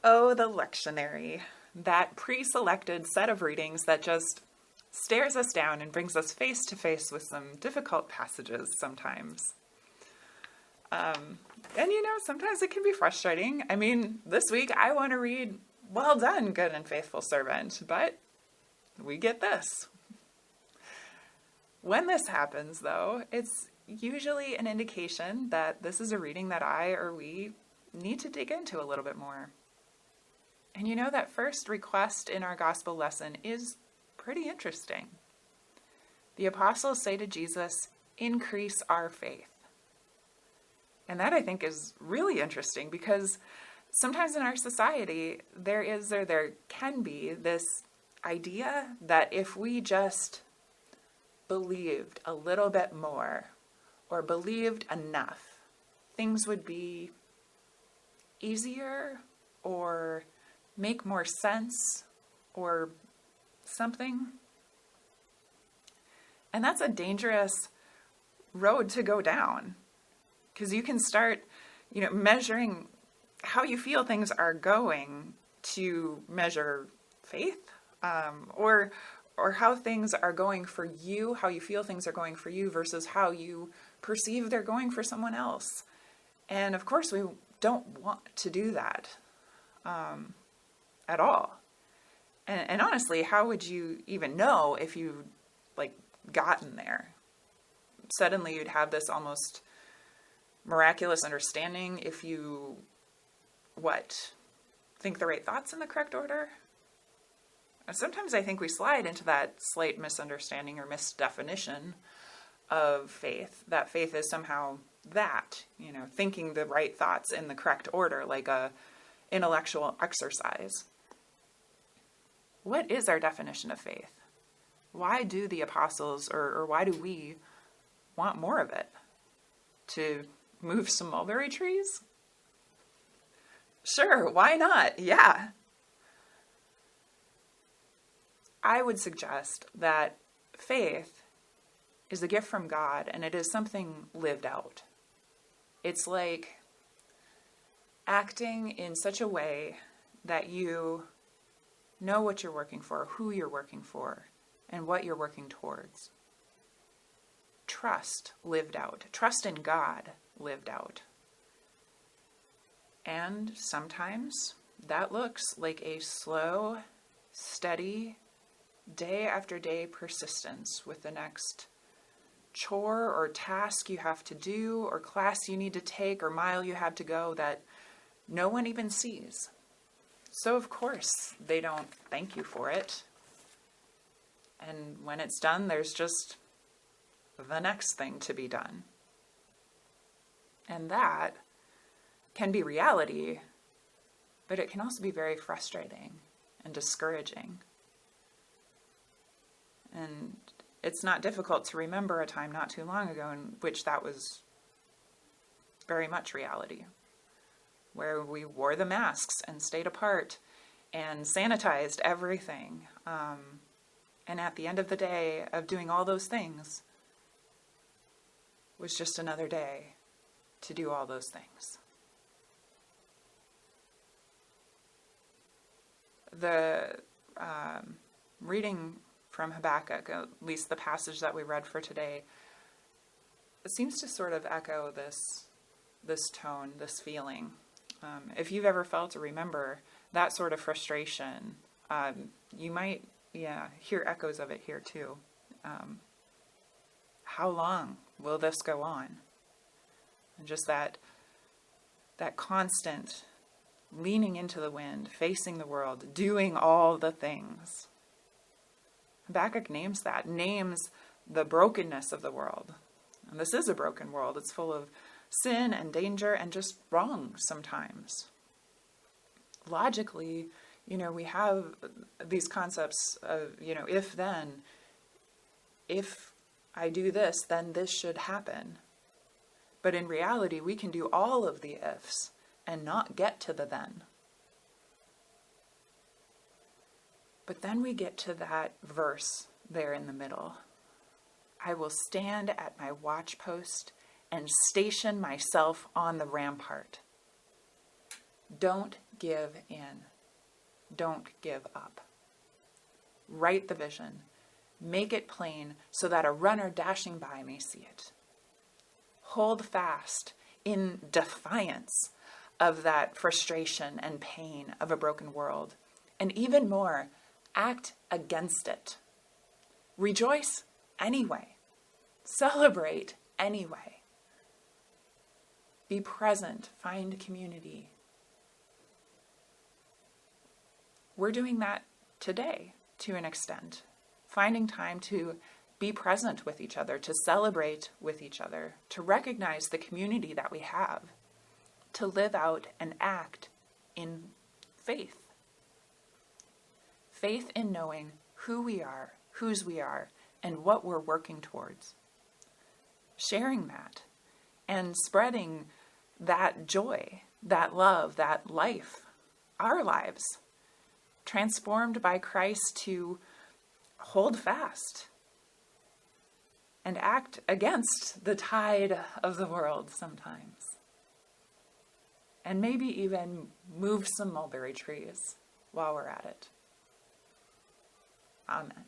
Oh, the lectionary, that pre-selected set of readings that just stares us down and brings us face to face with some difficult passages sometimes. And sometimes it can be frustrating. I mean, this week I want to read, "Well done, good and faithful servant," but we get this. When this happens, though, it's usually an indication that this is a reading that I or we need to dig into a little bit more. And that first request in our gospel lesson is pretty interesting. The apostles say to Jesus, "Increase our faith." And that, I think, is really interesting because sometimes in our society, there can be this idea that if we just believed a little bit more or believed enough, things would be easier or make more sense or something. And that's a dangerous road to go down, because you can start, measuring how you feel things are going to measure faith, or how things are going for you, how you feel things are going for you versus how you perceive they're going for someone else. And of course, we don't want to do that at all. And honestly, how would you even know if you gotten there? Suddenly you'd have this almost miraculous understanding if you, think the right thoughts in the correct order? And sometimes I think we slide into that slight misunderstanding or misdefinition of faith, that faith is somehow that, thinking the right thoughts in the correct order, like a intellectual exercise. What is our definition of faith? Why do the apostles, or why do we want more of it? To move some mulberry trees? Sure, why not? Yeah. I would suggest that faith is a gift from God, and it is something lived out. It's like acting in such a way that you know what you're working for, who you're working for, and what you're working towards. Trust lived out. Trust in God lived out. And sometimes that looks like a slow, steady, day after day persistence with the next chore or task you have to do, or class you need to take, or mile you have to go that no one even sees. So of course they don't thank you for it. And when it's done, there's just the next thing to be done. And that can be reality, but it can also be very frustrating and discouraging. And it's not difficult to remember a time not too long ago in which that was very much reality, where we wore the masks and stayed apart and sanitized everything. And at the end of the day of doing all those things was just another day to do all those things. The reading from Habakkuk, at least the passage that we read for today, it seems to sort of echo this tone, this feeling. If you've ever felt or remember that sort of frustration, you might hear echoes of it here too. How long will this go on? And just that constant leaning into the wind, facing the world, doing all the things. Habakkuk names the brokenness of the world. And this is a broken world. It's full of sin and danger and just wrong sometimes. Logically, we have these concepts of, if then, if I do this, then this should happen. But in reality, we can do all of the ifs and not get to the then. But then we get to that verse there in the middle. I will stand at my watchpost and station myself on the rampart. Don't give in. Don't give up. Write the vision. Make it plain so that a runner dashing by may see it. Hold fast in defiance of that frustration and pain of a broken world. And even more, act against it. Rejoice anyway. Celebrate anyway. Be present. Find community. We're doing that today to an extent. Finding time to be present with each other, to celebrate with each other, to recognize the community that we have, to live out and act in faith. Faith in knowing who we are, whose we are, and what we're working towards. Sharing that and spreading that joy, that love, that life, our lives, transformed by Christ to hold fast and act against the tide of the world sometimes. And maybe even move some mulberry trees while we're at it. Amen.